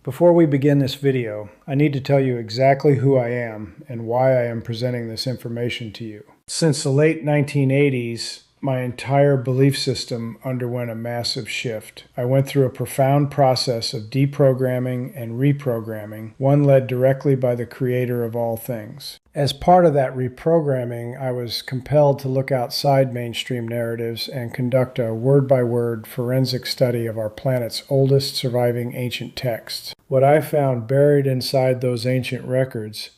Before we begin this video, I need to tell you exactly who I am and why I am presenting this information to you. Since the late 1980s, my entire belief system underwent a massive shift. I went through a profound process of deprogramming and reprogramming, one led directly by the creator of all things. As part of that reprogramming, I was compelled to look outside mainstream narratives and conduct a word-by-word forensic study of our planet's oldest surviving ancient texts. What I found buried inside those ancient records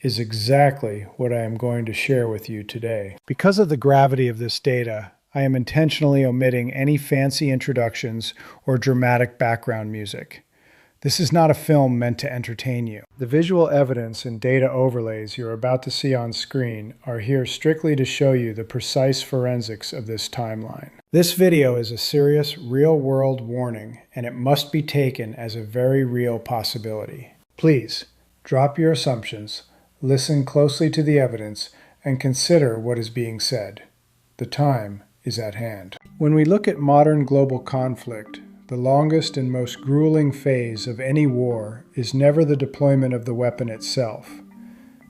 is exactly what I am going to share with you today. Because of the gravity of this data, I am intentionally omitting any fancy introductions or dramatic background music. This is not a film meant to entertain you. The visual evidence and data overlays you're about to see on screen are here strictly to show you the precise forensics of this timeline. This video is a serious, real-world warning, and it must be taken as a very real possibility. Please, drop your assumptions, listen closely to the evidence, and consider what is being said. The time is at hand. When we look at modern global conflict, the longest and most grueling phase of any war is never the deployment of the weapon itself.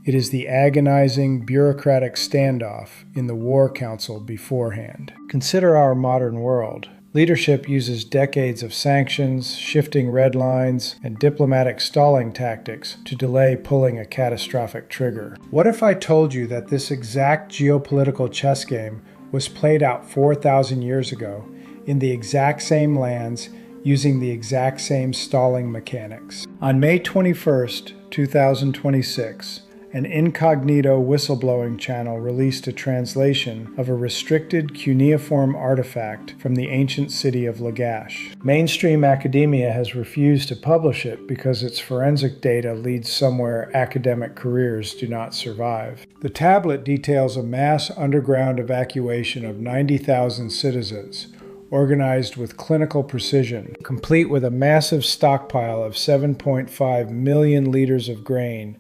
It is the agonizing, bureaucratic standoff in the war council beforehand. Consider our modern world. Leadership uses decades of sanctions, shifting red lines, and diplomatic stalling tactics to delay pulling a catastrophic trigger. What if I told you that this exact geopolitical chess game was played out 4,000 years ago in the exact same lands using the exact same stalling mechanics? On May 21st, 2026, an incognito whistleblowing channel released a translation of a restricted cuneiform artifact from the ancient city of Lagash. Mainstream academia has refused to publish it because its forensic data leads somewhere academic careers do not survive. The tablet details a mass underground evacuation of 90,000 citizens, organized with clinical precision, complete with a massive stockpile of 7.5 million liters of grain,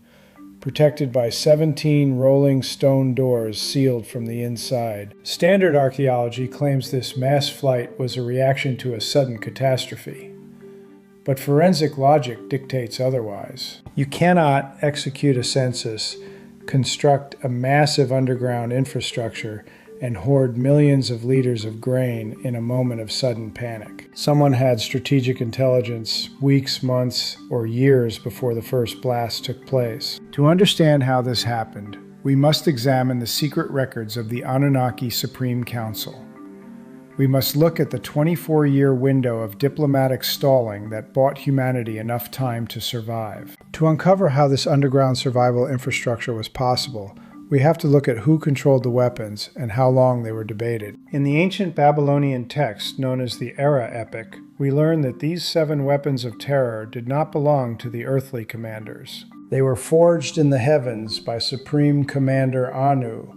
protected by 17 rolling stone doors sealed from the inside. Standard archaeology claims this mass flight was a reaction to a sudden catastrophe. But forensic logic dictates otherwise. You cannot execute a census, construct a massive underground infrastructure, and hoard millions of liters of grain in a moment of sudden panic. Someone had strategic intelligence weeks, months, or years before the first blast took place. To understand how this happened, we must examine the secret records of the Anunnaki Supreme Council. We must look at the 24-year window of diplomatic stalling that bought humanity enough time to survive. To uncover how this underground survival infrastructure was possible, we have to look at who controlled the weapons and how long they were debated. In the ancient Babylonian text known as the Era epic, we learn that these 7 weapons of terror did not belong to the earthly commanders. They were forged in the heavens by Supreme Commander Anu,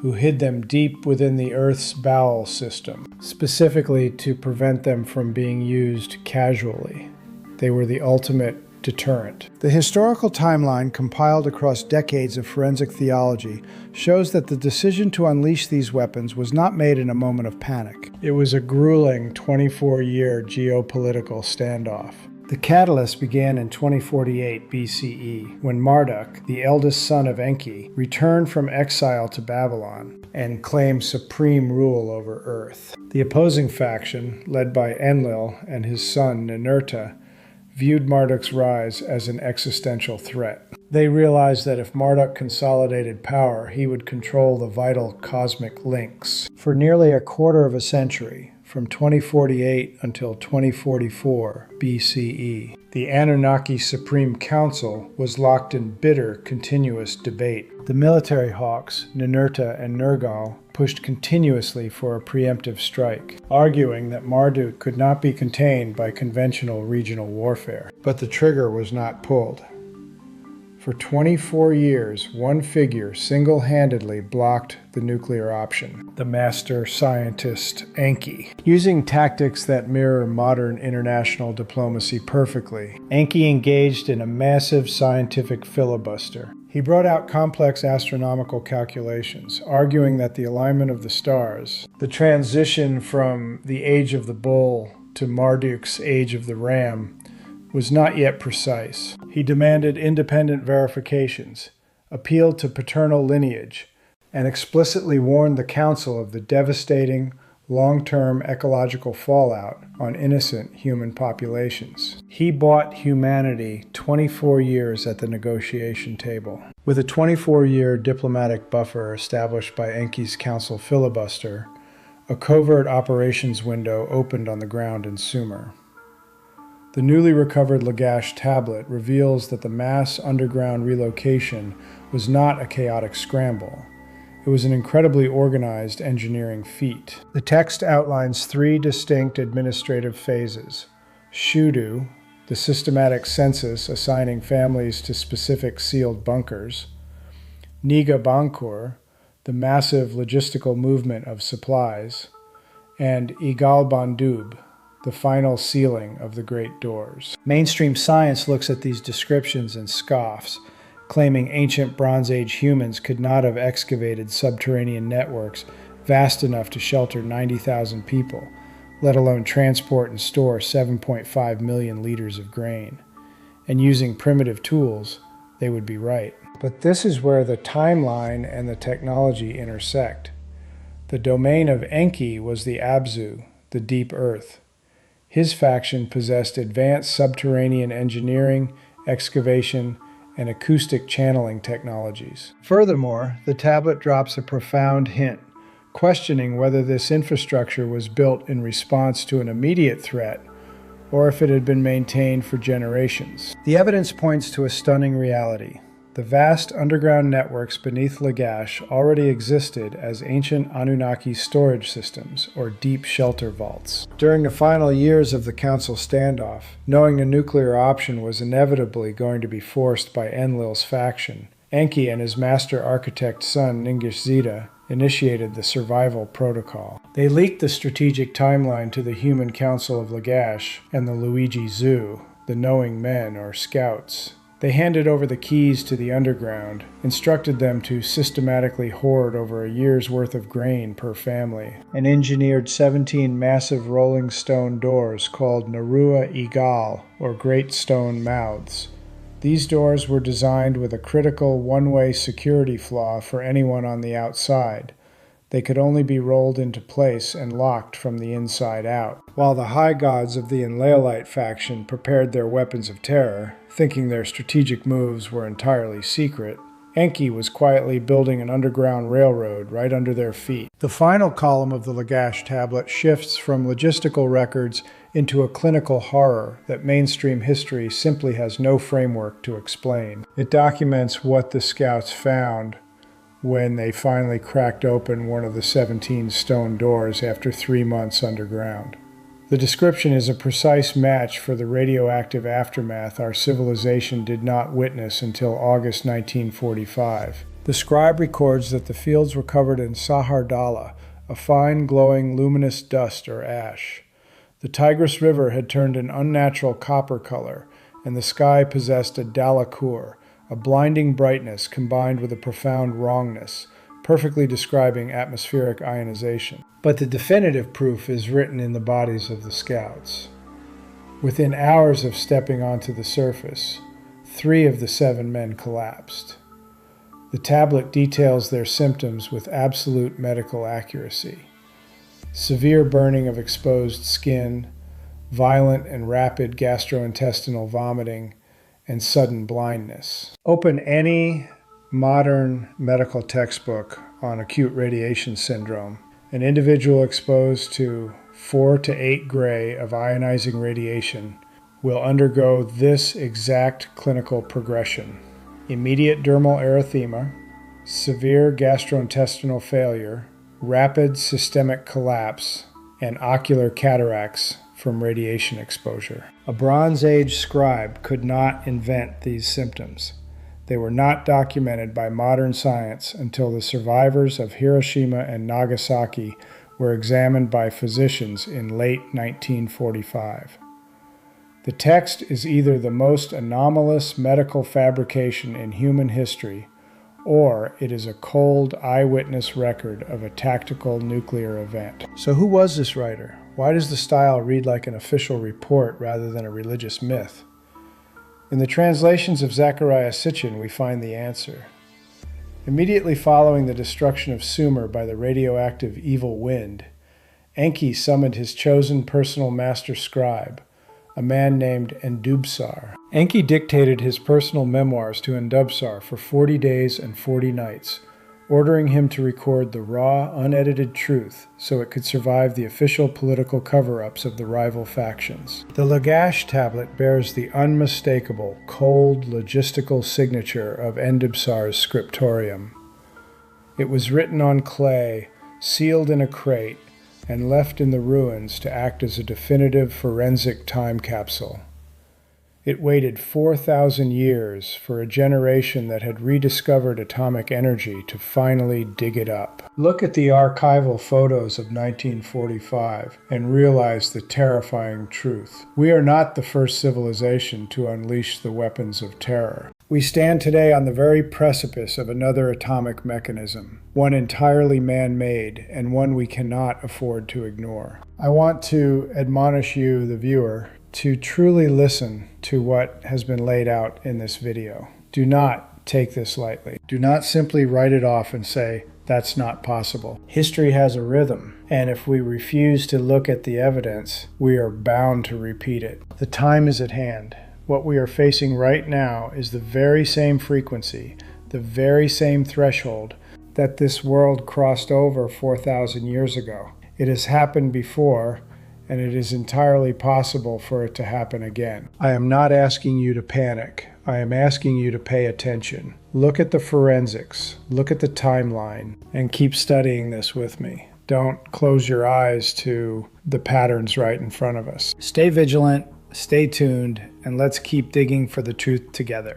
who hid them deep within the Earth's bowel system, specifically to prevent them from being used casually. They were the ultimate deterrent. The historical timeline compiled across decades of forensic theology shows that the decision to unleash these weapons was not made in a moment of panic. It was a grueling 24-year geopolitical standoff. The catalyst began in 2048 BCE, when Marduk, the eldest son of Enki, returned from exile to Babylon and claimed supreme rule over Earth. The opposing faction, led by Enlil and his son Ninurta, viewed Marduk's rise as an existential threat. They realized that if Marduk consolidated power, he would control the vital cosmic links. For nearly a quarter of a century, from 2048 until 2044 BCE, the Anunnaki Supreme Council was locked in bitter, continuous debate. The military hawks, Ninurta and Nergal, pushed continuously for a preemptive strike, arguing that Marduk could not be contained by conventional regional warfare. But the trigger was not pulled. For 24 years, one figure single-handedly blocked the nuclear option, the master scientist Enki. Using tactics that mirror modern international diplomacy perfectly, Enki engaged in a massive scientific filibuster. He brought out complex astronomical calculations, arguing that the alignment of the stars, the transition from the age of the bull to Marduk's age of the ram, was not yet precise. He demanded independent verifications, appealed to paternal lineage, and explicitly warned the council of the devastating, long-term ecological fallout on innocent human populations. He bought humanity 24 years at the negotiation table. With a 24-year diplomatic buffer established by Enki's council filibuster, a covert operations window opened on the ground in Sumer. The newly recovered Lagash tablet reveals that the mass underground relocation was not a chaotic scramble. It was an incredibly organized engineering feat. The text outlines 3 distinct administrative phases: Shudu, the systematic census assigning families to specific sealed bunkers; Niga Baancur, the massive logistical movement of supplies; and Egalbaandub, the final sealing of the great doors. Mainstream science looks at these descriptions and scoffs, claiming ancient Bronze Age humans could not have excavated subterranean networks vast enough to shelter 90,000 people, let alone transport and store 7.5 million liters of grain. And using primitive tools, they would be right. But this is where the timeline and the technology intersect. The domain of Enki was the Abzu, the deep earth. His faction possessed advanced subterranean engineering, excavation, and acoustic channeling technologies. Furthermore, the tablet drops a profound hint, questioning whether this infrastructure was built in response to an immediate threat or if it had been maintained for generations. The evidence points to a stunning reality. The vast underground networks beneath Lagash already existed as ancient Anunnaki storage systems, or deep shelter vaults. During the final years of the Council standoff, knowing a nuclear option was inevitably going to be forced by Enlil's faction, Enki and his master architect son Ningishzida initiated the survival protocol. They leaked the strategic timeline to the Human Council of Lagash and the Luigi Zoo, the knowing men, or scouts. They handed over the keys to the underground, instructed them to systematically hoard over a year's worth of grain per family, and engineered 17 massive rolling stone doors called Narua Igal, or Great Stone Mouths. These doors were designed with a critical one-way security flaw for anyone on the outside. They could only be rolled into place and locked from the inside out. While the high gods of the Enlilite faction prepared their weapons of terror, thinking their strategic moves were entirely secret, Enki was quietly building an underground railroad right under their feet. The final column of the Lagash tablet shifts from logistical records into a clinical horror that mainstream history simply has no framework to explain. It documents what the scouts found when they finally cracked open one of the 17 stone doors after 3 months underground. The description is a precise match for the radioactive aftermath our civilization did not witness until August 1945. The scribe records that the fields were covered in sahardala, a fine glowing luminous dust or ash. The Tigris River had turned an unnatural copper color, and the sky possessed a dalakur, a blinding brightness combined with a profound wrongness, perfectly describing atmospheric ionization. But the definitive proof is written in the bodies of the scouts. Within hours of stepping onto the surface, 3 of the 7 men collapsed. The tablet details their symptoms with absolute medical accuracy: severe burning of exposed skin, violent and rapid gastrointestinal vomiting, and sudden blindness. Open any modern medical textbook on acute radiation syndrome. An individual exposed to 4 to 8 gray of ionizing radiation will undergo this exact clinical progression: immediate dermal erythema, severe gastrointestinal failure, rapid systemic collapse, and ocular cataracts from radiation exposure. A Bronze Age scribe could not invent these symptoms. They were not documented by modern science until the survivors of Hiroshima and Nagasaki were examined by physicians in late 1945. The text is either the most anomalous medical fabrication in human history, or it is a cold eyewitness record of a tactical nuclear event. So who was this writer? Why does the style read like an official report rather than a religious myth? In the translations of Zecharia Sitchin, we find the answer. Immediately following the destruction of Sumer by the radioactive evil wind, Enki summoned his chosen personal master scribe, a man named Endubsar. Enki dictated his personal memoirs to Endubsar for 40 days and 40 nights, ordering him to record the raw, unedited truth so it could survive the official political cover-ups of the rival factions. The Lagash tablet bears the unmistakable, cold, logistical signature of Endubsar's scriptorium. It was written on clay, sealed in a crate, and left in the ruins to act as a definitive forensic time capsule. It waited 4,000 years for a generation that had rediscovered atomic energy to finally dig it up. Look at the archival photos of 1945 and realize the terrifying truth. We are not the first civilization to unleash the weapons of terror. We stand today on the very precipice of another atomic mechanism, one entirely man-made and one we cannot afford to ignore. I want to admonish you, the viewer, to truly listen to what has been laid out in this video. Do not take this lightly. Do not simply write it off and say, that's not possible. History has a rhythm, and if we refuse to look at the evidence, we are bound to repeat it. The time is at hand. What we are facing right now is the very same frequency, the very same threshold that this world crossed over 4,000 years ago. It has happened before, and it is entirely possible for it to happen again. I am not asking you to panic. I am asking you to pay attention. Look at the forensics, look at the timeline, and keep studying this with me. Don't close your eyes to the patterns right in front of us. Stay vigilant, stay tuned, and let's keep digging for the truth together.